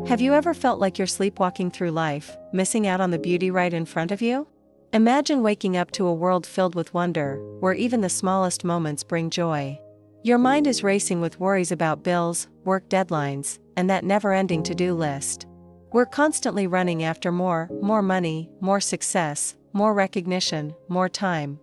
Have you ever felt like you're sleepwalking through life, missing out on the beauty right in front of you? Imagine waking up to a world filled with wonder, where even the smallest moments bring joy. Your mind is racing with worries about bills, work deadlines, and that never-ending to-do list. We're constantly running after more money, more success, more recognition, more time.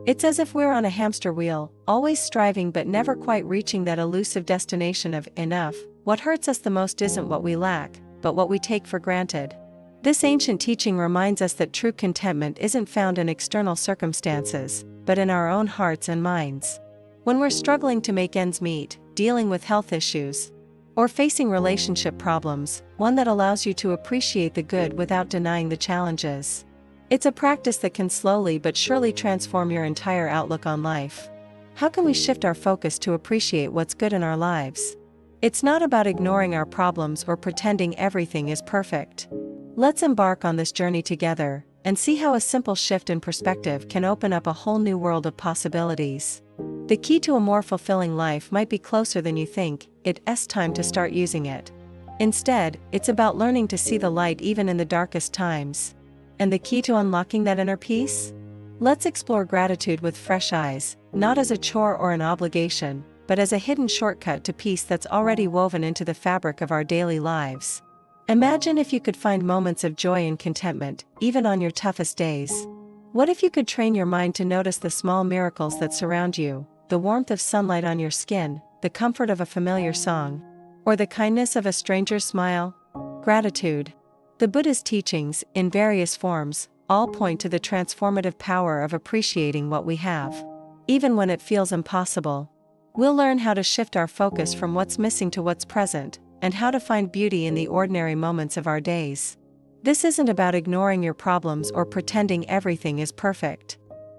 It's as if we're on a hamster wheel, always striving but never quite reaching that elusive destination of enough. What hurts us the most isn't what we lack, but what we take for granted. This ancient teaching reminds us that true contentment isn't found in external circumstances, but in our own hearts and minds. When we're struggling to make ends meet, dealing with health issues, or facing relationship problems, one that allows you to appreciate the good without denying the challenges. It's a practice that can slowly but surely transform your entire outlook on life. How can we shift our focus to appreciate what's good in our lives? It's not about ignoring our problems or pretending everything is perfect. Let's embark on this journey together, and see how a simple shift in perspective can open up a whole new world of possibilities. The key to a more fulfilling life might be closer than you think. It's time to start using it. Instead, it's about learning to see the light even in the darkest times. And the key to unlocking that inner peace? Let's explore gratitude with fresh eyes, not as a chore or an obligation, but as a hidden shortcut to peace that's already woven into the fabric of our daily lives. Imagine if you could find moments of joy and contentment, even on your toughest days. What if you could train your mind to notice the small miracles that surround you, the warmth of sunlight on your skin, the comfort of a familiar song, or the kindness of a stranger's smile? Gratitude. The Buddha's teachings, in various forms, all point to the transformative power of appreciating what we have, even when it feels impossible. We'll learn how to shift our focus from what's missing to what's present, and how to find beauty in the ordinary moments of our days. This isn't about ignoring your problems or pretending everything is perfect.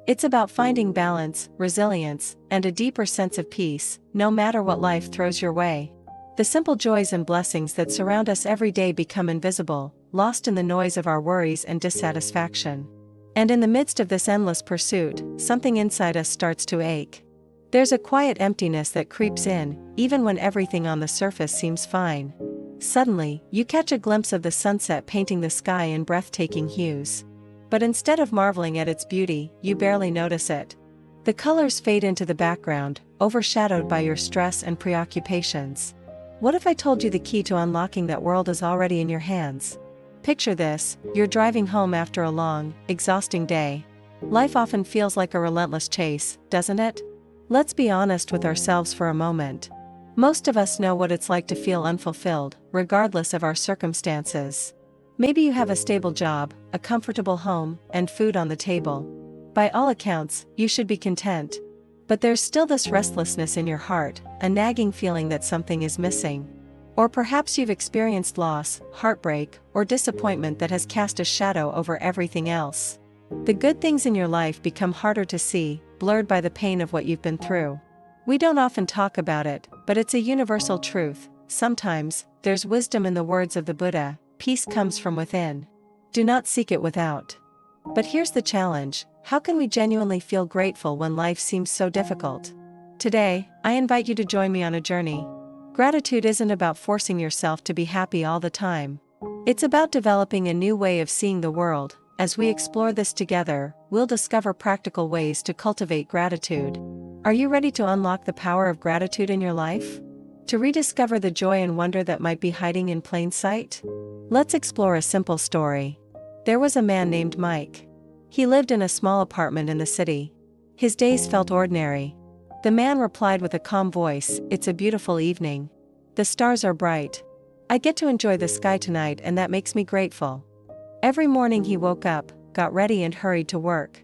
It's about finding balance, resilience, and a deeper sense of peace, no matter what life throws your way. The simple joys and blessings that surround us every day become invisible, lost in the noise of our worries and dissatisfaction. And in the midst of this endless pursuit, something inside us starts to ache. There's a quiet emptiness that creeps in, even when everything on the surface seems fine. Suddenly, you catch a glimpse of the sunset painting the sky in breathtaking hues. But instead of marveling at its beauty, you barely notice it. The colors fade into the background, overshadowed by your stress and preoccupations. What if I told you the key to unlocking that world is already in your hands? Picture this: you're driving home after a long, exhausting day. Life often feels like a relentless chase, doesn't it? Let's be honest with ourselves for a moment. Most of us know what it's like to feel unfulfilled, regardless of our circumstances. Maybe you have a stable job, a comfortable home, and food on the table. By all accounts, you should be content. But there's still this restlessness in your heart, a nagging feeling that something is missing. Or perhaps you've experienced loss, heartbreak, or disappointment that has cast a shadow over everything else. The good things in your life become harder to see, blurred by the pain of what you've been through. We don't often talk about it, but it's a universal truth. Sometimes, there's wisdom in the words of the Buddha: peace comes from within. Do not seek it without. But here's the challenge: how can we genuinely feel grateful when life seems so difficult? Today, I invite you to join me on a journey. Gratitude isn't about forcing yourself to be happy all the time. It's about developing a new way of seeing the world. As we explore this together, we'll discover practical ways to cultivate gratitude. Are you ready to unlock the power of gratitude in your life? To rediscover the joy and wonder that might be hiding in plain sight? Let's explore a simple story. There was a man named Mike. He lived in a small apartment in the city. His days felt ordinary. The man replied with a calm voice, "It's a beautiful evening. The stars are bright. I get to enjoy the sky tonight, and that makes me grateful." Every morning he woke up, got ready and hurried to work.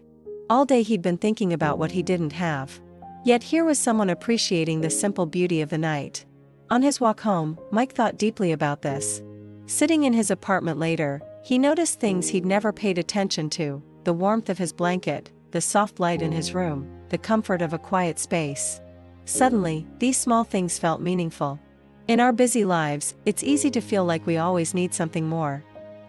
All day he'd been thinking about what he didn't have. Yet here was someone appreciating the simple beauty of the night. On his walk home, Mike thought deeply about this. Sitting in his apartment later, he noticed things he'd never paid attention to: the warmth of his blanket, the soft light in his room, the comfort of a quiet space. Suddenly, these small things felt meaningful. In our busy lives, it's easy to feel like we always need something more.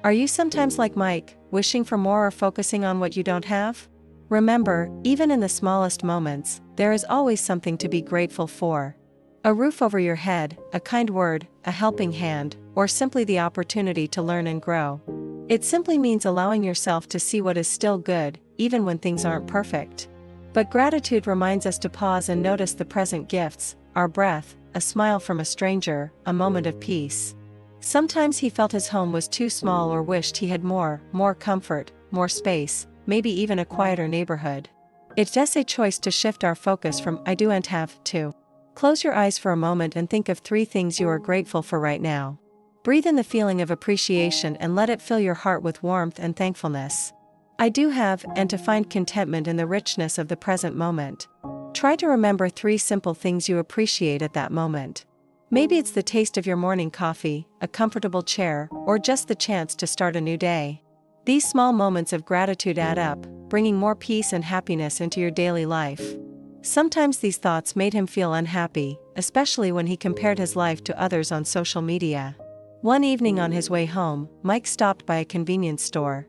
Are you sometimes like Mike, wishing for more or focusing on what you don't have? Remember, even in the smallest moments, there is always something to be grateful for. A roof over your head, a kind word, a helping hand, or simply the opportunity to learn and grow. It simply means allowing yourself to see what is still good, even when things aren't perfect. But gratitude reminds us to pause and notice the present gifts, our breath, a smile from a stranger, a moment of peace. Sometimes he felt his home was too small or wished he had more comfort, more space, maybe even a quieter neighborhood. It's just a choice to shift our focus from I do and have to. Close your eyes for a moment and think of 3 things you are grateful for right now. Breathe in the feeling of appreciation and let it fill your heart with warmth and thankfulness. I do have, and to find contentment in the richness of the present moment. Try to remember 3 simple things you appreciate at that moment. Maybe it's the taste of your morning coffee, a comfortable chair, or just the chance to start a new day. These small moments of gratitude add up, bringing more peace and happiness into your daily life. Sometimes these thoughts made him feel unhappy, especially when he compared his life to others on social media. One evening on his way home, Mike stopped by a convenience store.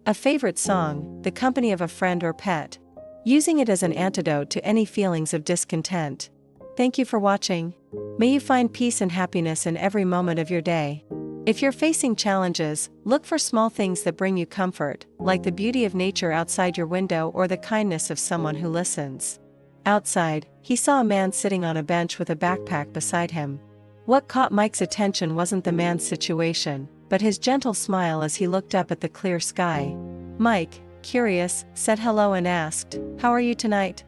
A favorite song, the company of a friend or pet. Using it as an antidote to any feelings of discontent. Thank you for watching. May you find peace and happiness in every moment of your day. If you're facing challenges, look for small things that bring you comfort, like the beauty of nature outside your window or the kindness of someone who listens. Outside, he saw a man sitting on a bench with a backpack beside him. What caught Mike's attention wasn't the man's situation, but his gentle smile as he looked up at the clear sky. Mike, curious, said hello and asked, "How are you tonight?"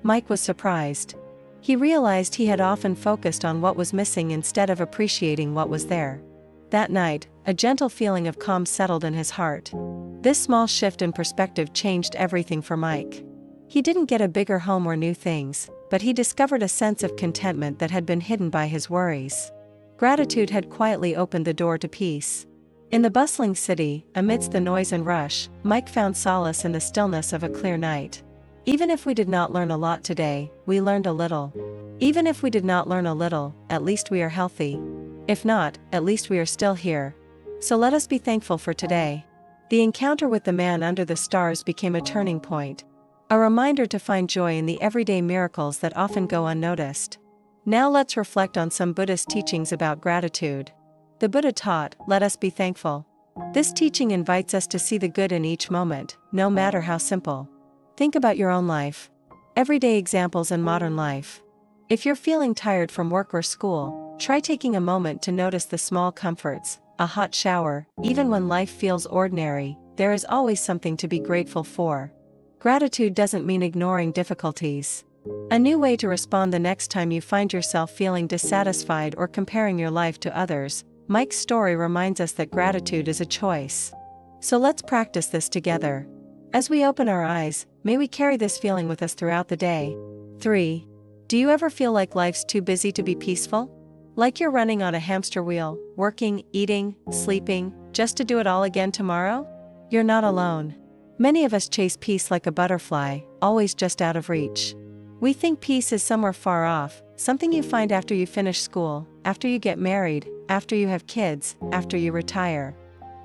Mike was surprised. He realized he had often focused on what was missing instead of appreciating what was there. That night, a gentle feeling of calm settled in his heart. This small shift in perspective changed everything for Mike. He didn't get a bigger home or new things, but he discovered a sense of contentment that had been hidden by his worries. Gratitude had quietly opened the door to peace. In the bustling city, amidst the noise and rush, Mike found solace in the stillness of a clear night. Even if we did not learn a lot today, we learned a little. Even if we did not learn a little, at least we are healthy. If not, at least we are still here. So let us be thankful for today. The encounter with the man under the stars became a turning point. A reminder to find joy in the everyday miracles that often go unnoticed. Now let's reflect on some Buddhist teachings about gratitude. The Buddha taught, "Let us be thankful." This teaching invites us to see the good in each moment, no matter how simple. Think about your own life. Everyday examples in modern life. If you're feeling tired from work or school, try taking a moment to notice the small comforts, a hot shower. Even when life feels ordinary, there is always something to be grateful for. Gratitude doesn't mean ignoring difficulties. A new way to respond the next time you find yourself feeling dissatisfied or comparing your life to others. Mike's story reminds us that gratitude is a choice. So let's practice this together. As we open our eyes, may we carry this feeling with us throughout the day. 3. Do you ever feel like life's too busy to be peaceful? Like you're running on a hamster wheel, working, eating, sleeping, just to do it all again tomorrow? You're not alone. Many of us chase peace like a butterfly, always just out of reach. We think peace is somewhere far off, something you find after you finish school, after you get married, after you have kids, after you retire.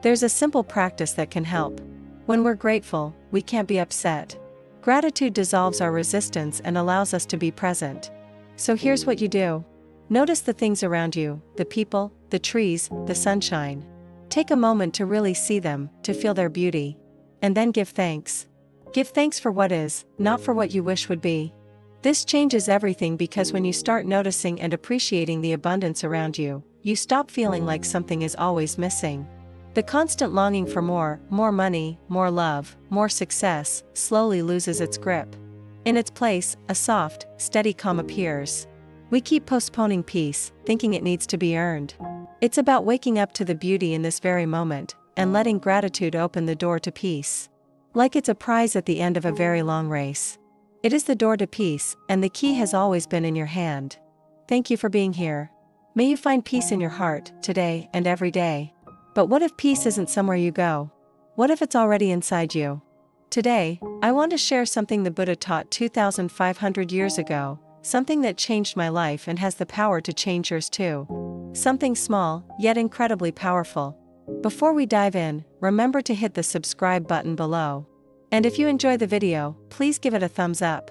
There's a simple practice that can help. When we're grateful, we can't be upset. Gratitude dissolves our resistance and allows us to be present. So here's what you do. Notice the things around you, the people, the trees, the sunshine. Take a moment to really see them, to feel their beauty. And then give thanks. Give thanks for what is, not for what you wish would be. This changes everything because when you start noticing and appreciating the abundance around you, you stop feeling like something is always missing. The constant longing for more money, more love, more success, slowly loses its grip. In its place, a soft, steady calm appears. We keep postponing peace, thinking it needs to be earned. It's about waking up to the beauty in this very moment, and letting gratitude open the door to peace. Like it's a prize at the end of a very long race. It is the door to peace, and the key has always been in your hand. Thank you for being here. May you find peace in your heart, today and every day. But what if peace isn't somewhere you go? What if it's already inside you? Today, I want to share something the Buddha taught 2,500 years ago, something that changed my life and has the power to change yours too. Something small, yet incredibly powerful. Before we dive in, remember to hit the subscribe button below. And if you enjoy the video, please give it a thumbs up.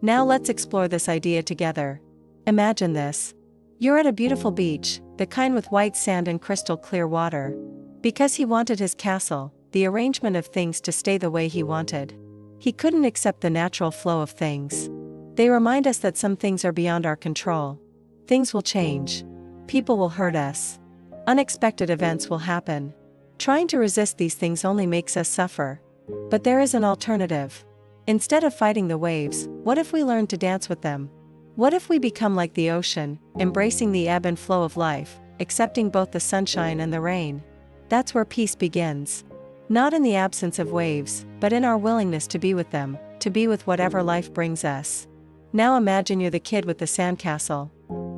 Now let's explore this idea together. Imagine this. You're at a beautiful beach, the kind with white sand and crystal clear water. Because he wanted his castle, the arrangement of things to stay the way he wanted. He couldn't accept the natural flow of things. They remind us that some things are beyond our control. Things will change. People will hurt us. Unexpected events will happen. Trying to resist these things only makes us suffer. But there is an alternative. Instead of fighting the waves, what if we learn to dance with them? What if we become like the ocean, embracing the ebb and flow of life, accepting both the sunshine and the rain? That's where peace begins. Not in the absence of waves, but in our willingness to be with them, to be with whatever life brings us. Now imagine you're the kid with the sandcastle.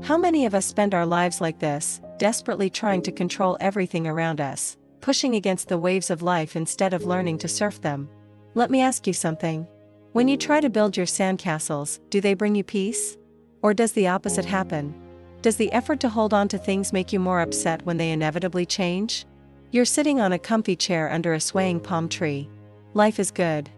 How many of us spend our lives like this, desperately trying to control everything around us, pushing against the waves of life instead of learning to surf them? Let me ask you something. When you try to build your sandcastles, do they bring you peace? Or does the opposite happen? Does the effort to hold on to things make you more upset when they inevitably change? You're sitting on a comfy chair under a swaying palm tree. Life is good.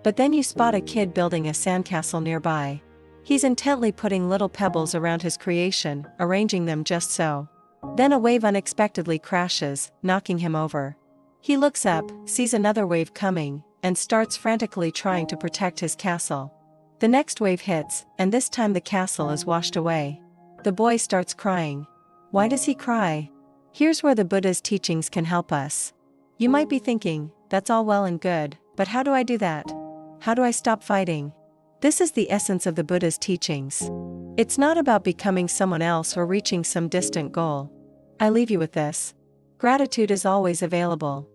But then you spot a kid building a sandcastle nearby. He's intently putting little pebbles around his creation, arranging them just so. Then a wave unexpectedly crashes, knocking him over. He looks up, sees another wave coming, and starts frantically trying to protect his castle. The next wave hits, and this time the castle is washed away. The boy starts crying. Why does he cry? Here's where the Buddha's teachings can help us. You might be thinking, that's all well and good, but how do I do that? How do I stop fighting? This is the essence of the Buddha's teachings. It's not about becoming someone else or reaching some distant goal. I leave you with this. Gratitude is always available.